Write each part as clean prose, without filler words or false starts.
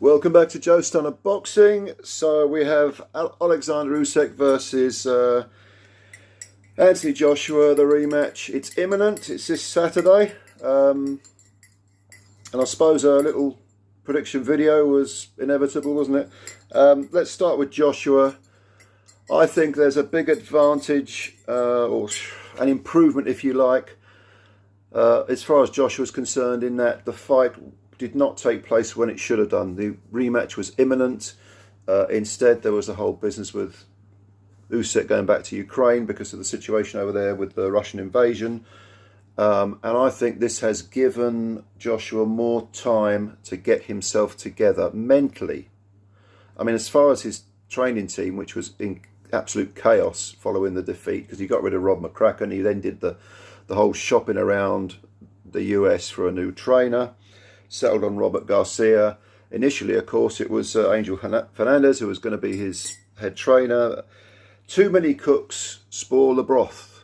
Welcome back to Joe Stunner Boxing. So we have OLEKSANDR USYK versus Anthony Joshua, the rematch. It's imminent. It's this Saturday. And I suppose a little prediction video was inevitable, wasn't it? Let's start with Joshua. I think there's a big advantage, or an improvement, if you like, as far as Joshua's concerned, in that the fight did not take place when it should have done. The rematch was imminent. Instead, there was a whole business with Usyk going back to Ukraine because of the situation over there with the Russian invasion. And I think this has given Joshua more time to get himself together mentally. I mean, as far as his training team, which was in absolute chaos following the defeat, because he got rid of Rob McCracken, he then did the whole shopping around the US for a new trainer, settled on Robert Garcia. Initially, of course, it was Angel Fernandez who was going to be his head trainer. Too many cooks spoil the broth.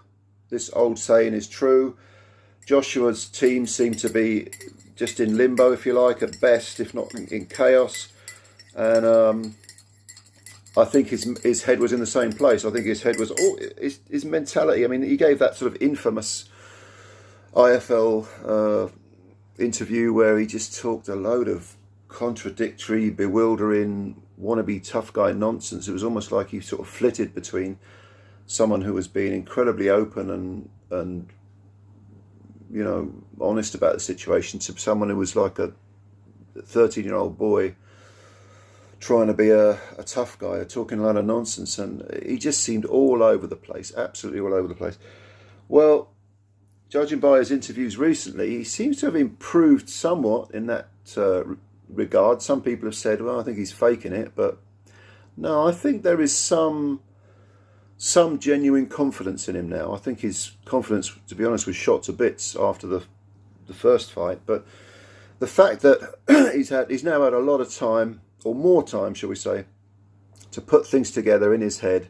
This old saying is true. Joshua's team seemed to be just in limbo, if you like, at best, if not in chaos. And I think his head was in the same place. I think his head was his mentality. I mean, he gave that sort of infamous IFL interview where he just talked a load of contradictory, bewildering, wannabe tough guy nonsense. It was almost like he sort of flitted between someone who was being incredibly open and you know, honest about the situation to someone who was like a 13-year-old boy trying to be a tough guy, talking a lot of nonsense. And he just seemed all over the place, absolutely all over the place. Well, judging by his interviews recently, he seems to have improved somewhat in that regard. Some people have said, well, I think he's faking it, but no, I think there is some genuine confidence in him now. I think his confidence, to be honest, was shot to bits after the first fight. But the fact that he's now had a lot of time, or more time, shall we say, to put things together in his head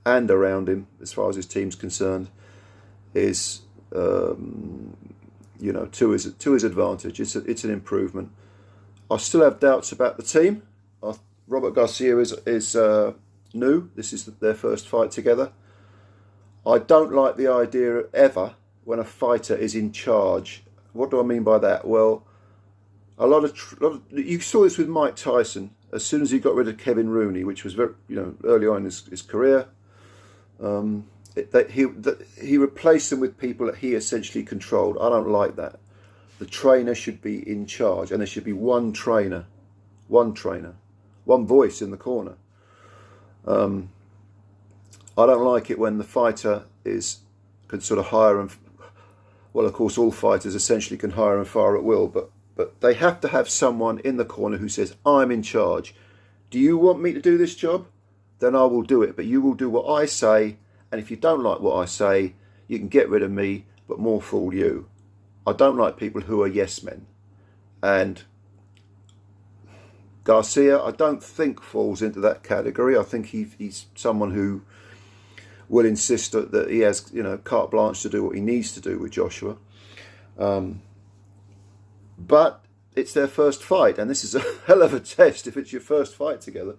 and around him, as far as his team's concerned, is you know, to his advantage. It's an improvement. I still have doubts about the team. Robert Garcia is new. This is their first fight together. I don't like the idea ever when a fighter is in charge. What do I mean by that? Well, a lot of you saw this with Mike Tyson. As soon as he got rid of Kevin Rooney, which was very, you know, early on in his career, he replaced them with people that he essentially controlled. I don't like that. The trainer should be in charge, and there should be one trainer, one voice in the corner. I don't like it when the fighter can sort of hire and, well, of course, all fighters essentially can hire and fire at will, but they have to have someone in the corner who says, I'm in charge. Do you want me to do this job? Then I will do it, but you will do what I say. And if you don't like what I say, you can get rid of me, but more fool you. I don't like people who are yes men. And Garcia, I don't think falls into that category. I think he's someone who will insist that he has, you know, carte blanche to do what he needs to do with Joshua. But it's their first fight, and this is a hell of a test if it's your first fight together.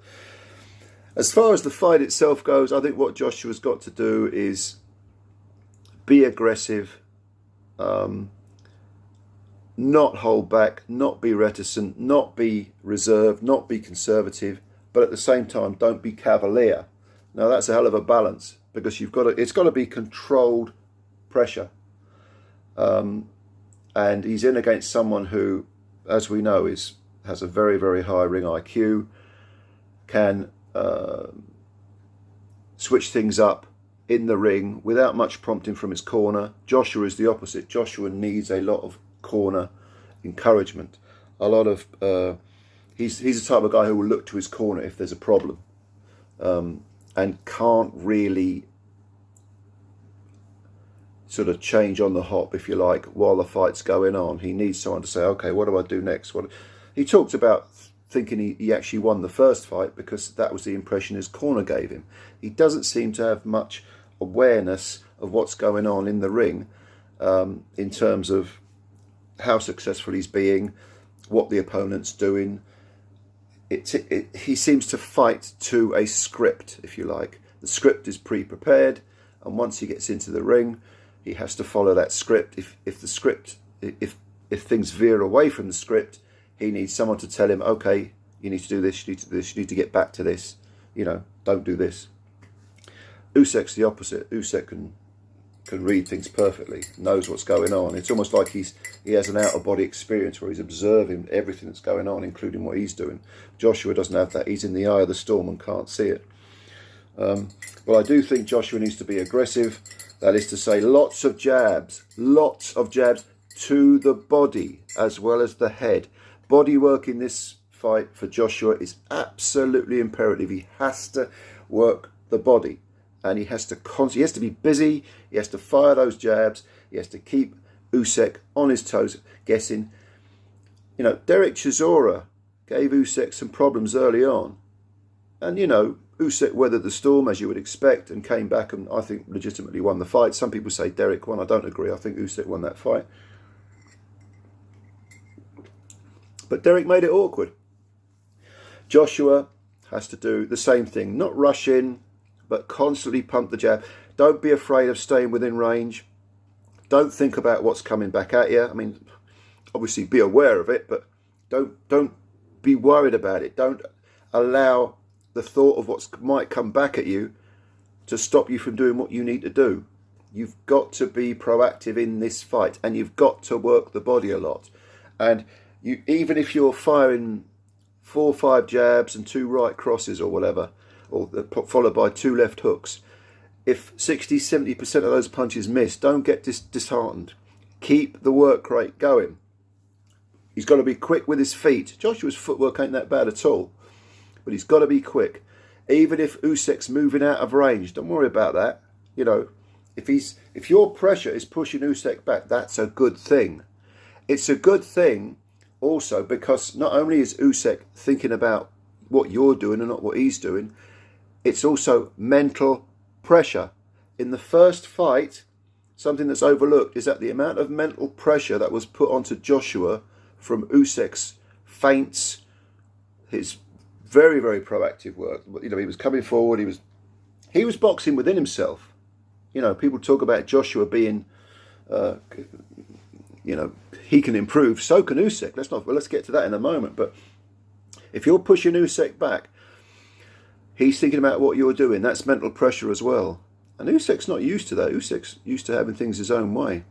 As far as the fight itself goes, I think what Joshua's got to do is be aggressive, not hold back, not be reticent, not be reserved, not be conservative, but at the same time, don't be cavalier. Now, that's a hell of a balance, because it's got to be controlled pressure. And he's in against someone who, as we know, has a very, very high ring IQ, can switch things up in the ring without much prompting from his corner. Joshua is the opposite. Joshua needs a lot of corner encouragement. A lot of he's the type of guy who will look to his corner if there's a problem, and can't really sort of change on the hop, if you like, while the fight's going on. He needs someone to say, okay, what do I do next? He talked about thinking he actually won the first fight because that was the impression his corner gave him. He doesn't seem to have much awareness of what's going on in the ring, in terms of how successful he's being, what the opponent's doing. he seems to fight to a script, if you like. The script is pre-prepared, and once he gets into the ring, he has to follow that script. If things veer away from the script, he needs someone to tell him, okay, you need to do this, you need to do this, you need to get back to this, don't do this. Usyk's the opposite. Usyk can read things perfectly, knows what's going on. It's almost like he has an out-of-body experience where he's observing everything that's going on, including what he's doing. Joshua doesn't have that. He's in the eye of the storm and can't see it. Well, I do think Joshua needs to be aggressive. That is to say, lots of jabs to the body as well as the head. Body work in this fight for Joshua is absolutely imperative. He has to work the body. And he has to be busy, he has to fire those jabs, he has to keep Usyk on his toes, guessing. Derek Chisora gave Usyk some problems early on. And, Usyk weathered the storm, as you would expect, and came back and, I think, legitimately won the fight. Some people say Derek won. I don't agree. I think Usyk won that fight. But Derek made it awkward. Joshua has to do the same thing. Not rush in, but constantly pump the jab. Don't be afraid of staying within range. Don't think about what's coming back at you. I mean, obviously be aware of it, but don't be worried about it. Don't allow the thought of what might come back at you to stop you from doing what you need to do. You've got to be proactive in this fight, and you've got to work the body a lot. And even if you're firing 4 or 5 jabs and 2 right crosses or whatever, or followed by 2 left hooks, if 60-70% of those punches miss, don't get disheartened. Keep the work rate going. He's got to be quick with his feet. Joshua's footwork ain't that bad at all, but he's got to be quick. Even if Usyk's moving out of range, don't worry about that. If your pressure is pushing Usyk back, that's a good thing. It's a good thing also because not only is Usyk thinking about what you're doing and not what he's doing, it's also mental pressure. In the first fight, something that's overlooked is that the amount of mental pressure that was put onto Joshua from Usyk's feints, his very, very proactive work. He was coming forward. He was boxing within himself. People talk about Joshua being, he can improve. So can Usyk. Let's get to that in a moment. But if you're pushing Usyk back, he's thinking about what you're doing. That's mental pressure as well. And Usyk's not used to that. Usyk's used to having things his own way.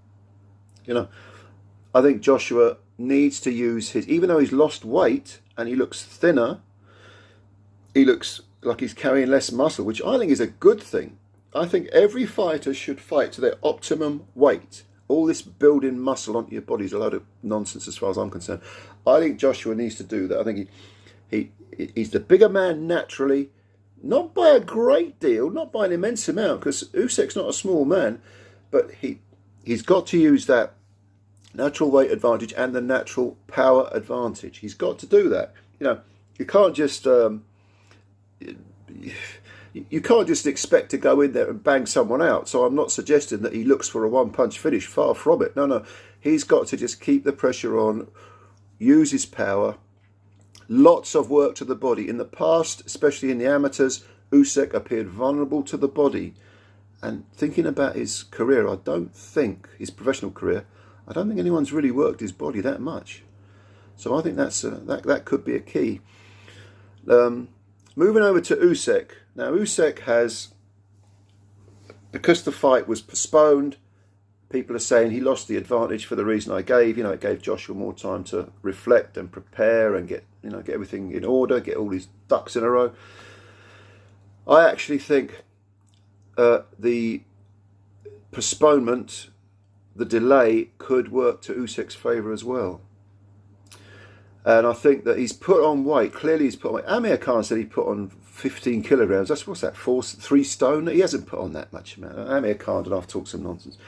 I think Joshua needs to use his, even though he's lost weight and he looks thinner, he looks like he's carrying less muscle, which I think is a good thing. I think every fighter should fight to their optimum weight. All this building muscle onto your body is a load of nonsense as far as I'm concerned. I think Joshua needs to do that. I think he's the bigger man naturally, not by a great deal, not by an immense amount, because Usyk's not a small man, but he's got to use that natural weight advantage and the natural power advantage. He's got to do that. You can't just you can't just expect to go in there and bang someone out. So I'm not suggesting that he looks for a one-punch finish. Far from it. No. He's got to just keep the pressure on, use his power. Lots of work to the body. In the past, especially in the amateurs, Usyk appeared vulnerable to the body. And thinking about his career, his professional career, I don't think anyone's really worked his body that much. So I think that could be a key. Moving over to Usyk. Now Usyk has, because the fight was postponed, people are saying he lost the advantage for the reason I gave. It gave Joshua more time to reflect and prepare and get everything in order, get all his ducks in a row. I actually think the postponement, the delay, could work to Usyk's favour as well. And I think that he's put on weight. Clearly he's put on weight. Amir Khan said he put on 15 kilograms. What's that, 3 stone? He hasn't put on that much amount. Amir Khan, don't have to talk some nonsense.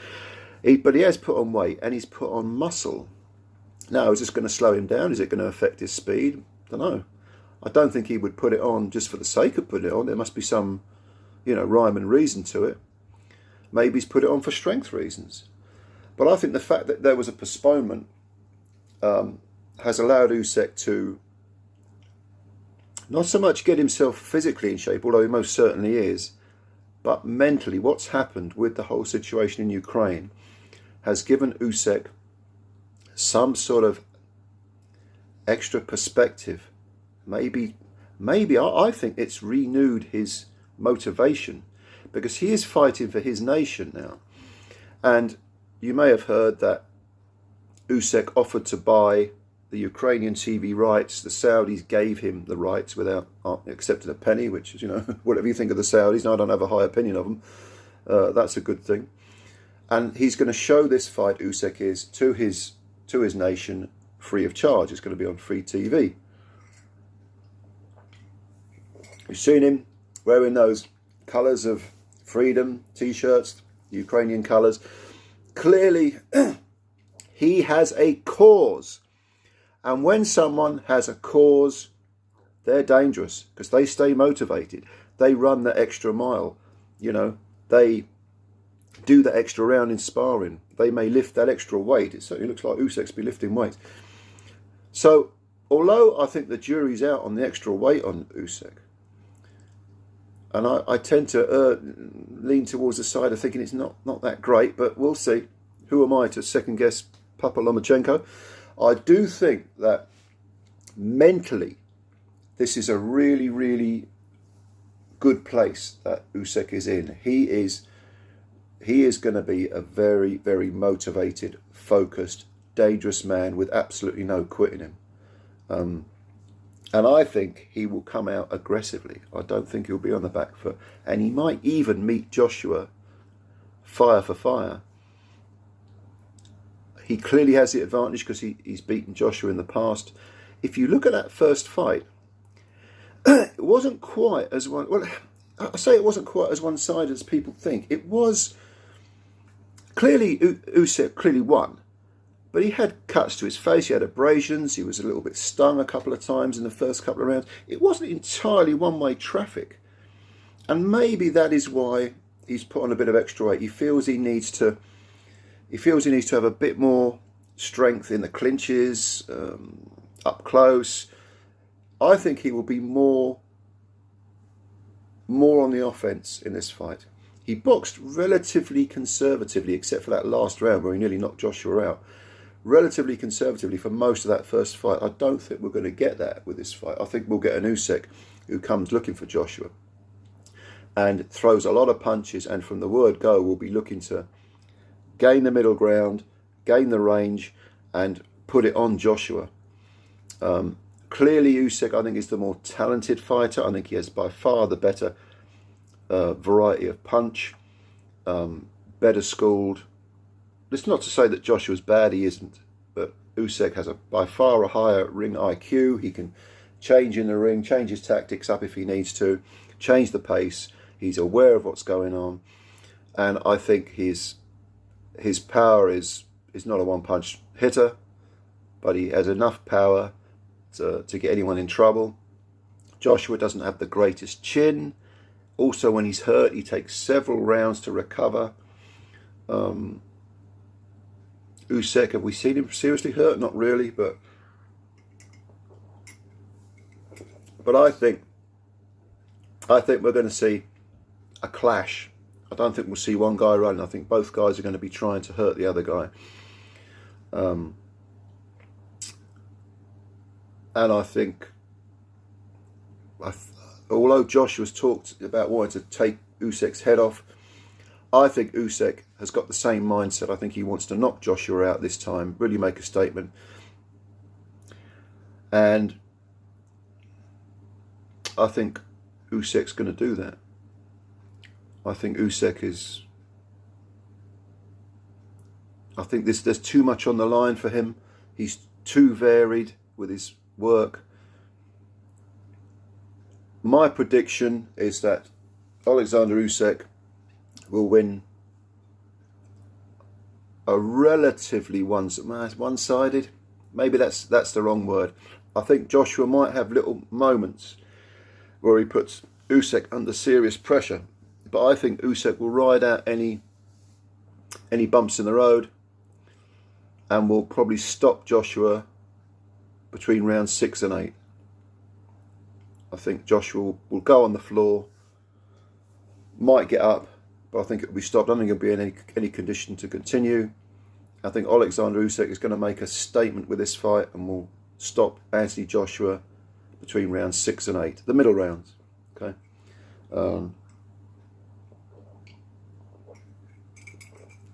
But he has put on weight and he's put on muscle. Now, is this going to slow him down? Is it going to affect his speed? I don't know. I don't think he would put it on just for the sake of putting it on. There must be some, rhyme and reason to it. Maybe he's put it on for strength reasons. But I think the fact that there was a postponement has allowed Usyk to not so much get himself physically in shape, although he most certainly is, but mentally. What's happened with the whole situation in Ukraine has given Usyk some sort of extra perspective. Maybe I think it's renewed his motivation, because he is fighting for his nation now. And you may have heard that Usyk offered to buy the Ukrainian TV rights. The Saudis gave him the rights without accepting a penny, which is, whatever you think of the Saudis, and I don't have a high opinion of them, that's a good thing. And he's going to show this fight, Usyk is, to his nation free of charge. It's going to be on free TV. You've seen him wearing those colours of freedom t-shirts, Ukrainian colours. Clearly, he has a cause. And when someone has a cause, they're dangerous, because they stay motivated. They run the extra mile. They do the extra round in sparring. They may lift that extra weight. It certainly looks like Usyk's be lifting weights. So, although I think the jury's out on the extra weight on Usyk, and I tend to lean towards the side of thinking it's not that great, but we'll see. Who am I to second guess Papa Lomachenko? I do think that mentally this is a really, really good place that Usyk is in. He is going to be a very, very motivated, focused, dangerous man with absolutely no quit in him. And I think he will come out aggressively. I don't think he'll be on the back foot. And he might even meet Joshua fire for fire. He clearly has the advantage because he's beaten Joshua in the past. If you look at that first fight, it wasn't quite as I say it wasn't quite as one-sided as people think. It was clearly, Usyk clearly won. But he had cuts to his face, he had abrasions, he was a little bit stung a couple of times in the first couple of rounds. It wasn't entirely one-way traffic. And maybe that is why he's put on a bit of extra weight. He feels he needs to have a bit more strength in the clinches, up close. I think he will be more on the offense in this fight. He boxed relatively conservatively, except for that last round where he nearly knocked Joshua out. Relatively conservatively for most of that first fight. I don't think we're going to get that with this fight. I think we'll get an Usyk who comes looking for Joshua and throws a lot of punches, and from the word go will be looking to gain the middle ground, gain the range, and put it on Joshua. Clearly Usyk, I think, is the more talented fighter. I think he has by far the better variety of punch, better schooled. It's not to say that Joshua's bad, he isn't, but Usyk has by far a higher ring IQ. He can change in the ring, change his tactics up if he needs to, change the pace. He's aware of what's going on, and I think his power is not a one-punch hitter, but he has enough power to get anyone in trouble. Joshua doesn't have the greatest chin. Also, when he's hurt, he takes several rounds to recover. Usyk, have we seen him seriously hurt? Not really, but I think we're going to see a clash. I don't think we'll see one guy running. I think both guys are going to be trying to hurt the other guy. And I think, although Joshua's talked about wanting to take Usyk's head off, I think Usyk has got the same mindset. I think he wants to knock Joshua out this time, really make a statement. And I think Usyk's going to do that. I think Usyk is... I think there's too much on the line for him. He's too varied with his work. My prediction is that Oleksandr Usyk will win a relatively one-sided. Maybe that's the wrong word. I think Joshua might have little moments where he puts Usyk under serious pressure, but I think Usyk will ride out any bumps in the road and will probably stop Joshua between rounds 6 and 8. I think Joshua will go on the floor, might get up, but I think it will be stopped. I don't think he'll be in any condition to continue. I think OLEKSANDR USYK is going to make a statement with this fight and will stop Anthony Joshua between rounds 6 and 8, the middle rounds. Okay.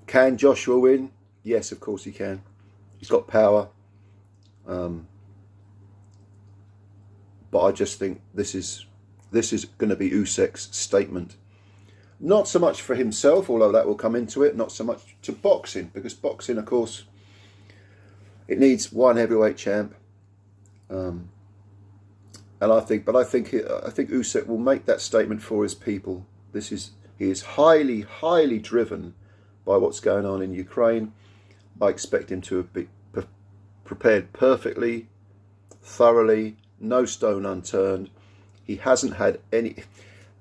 Can Joshua win? Yes, of course he can. He's got power. But I just think this is going to be Usyk's statement. Not so much for himself, although that will come into it. Not so much to boxing, because boxing, of course, it needs one heavyweight champ. And I think Usyk will make that statement for his people. He is highly, highly driven by what's going on in Ukraine. I expect him to be prepared perfectly, thoroughly, no stone unturned. He hasn't had any,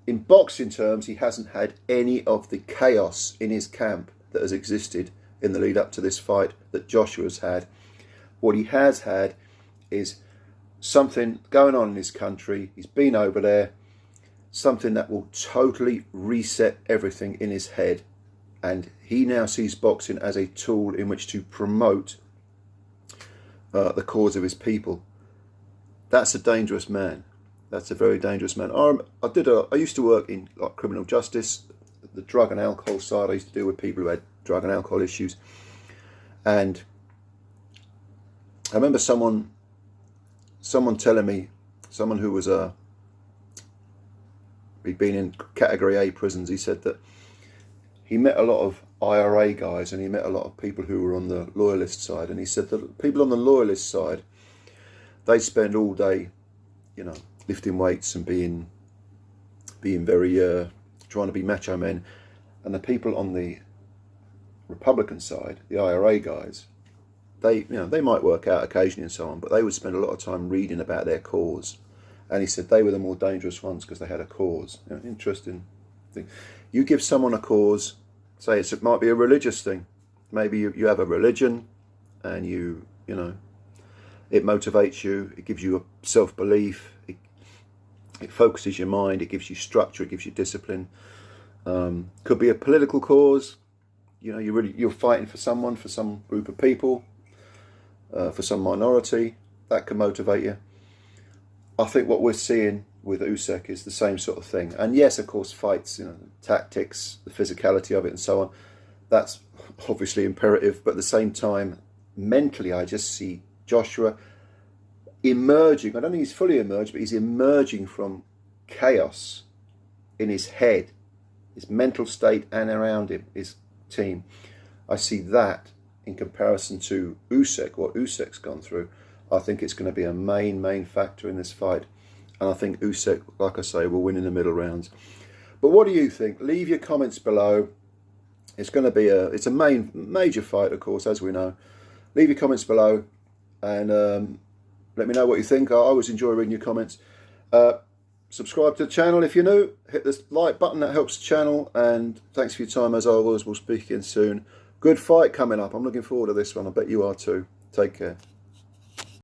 in boxing terms, he hasn't had any of the chaos in his camp that has existed in the lead up to this fight that Joshua's had. What he has had is something going on in his country. He's been over there, something that will totally reset everything in his head. And he now sees boxing as a tool in which to promote the cause of his people. That's a dangerous man. That's a very dangerous man. I used to work in like criminal justice, the drug and alcohol side. I used to deal with people who had drug and alcohol issues. And I remember someone telling me, someone who was he'd been in category A prisons, he said that he met a lot of IRA guys and he met a lot of people who were on the loyalist side, and he said that people on the loyalist side, they spend all day, you know, lifting weights and being very trying to be macho men, and the people on the Republican side, the IRA guys, they might work out occasionally and so on, but they would spend a lot of time reading about their cause. And he said they were the more dangerous ones because they had a cause. You know, interesting thing. You give someone a cause, say it might be a religious thing. Maybe you have a religion, and you know, it motivates you. It gives you a self-belief. It focuses your mind. It gives you structure. It gives you discipline. Could be a political cause. You know, you're fighting for someone, for some group of people, for some minority. That can motivate you. I think what we're seeing with Usyk is the same sort of thing. And yes, of course, fights, you know, tactics, the physicality of it and so on, that's obviously imperative. But at the same time, mentally, I just see Joshua emerging. I don't think he's fully emerged, but he's emerging from chaos in his head, his mental state, and around him, his team. I see that in comparison to Usyk, what Usyk's gone through. I think it's going to be a main factor in this fight. And I think Usyk, like I say, will win in the middle rounds. But what do you think? Leave your comments below. It's going to be it's a major fight, of course, as we know. Leave your comments below and let me know what you think. I always enjoy reading your comments. Subscribe to the channel if you're new. Hit the like button, that helps the channel. And thanks for your time as always. We'll speak again soon. Good fight coming up. I'm looking forward to this one. I bet you are too. Take care.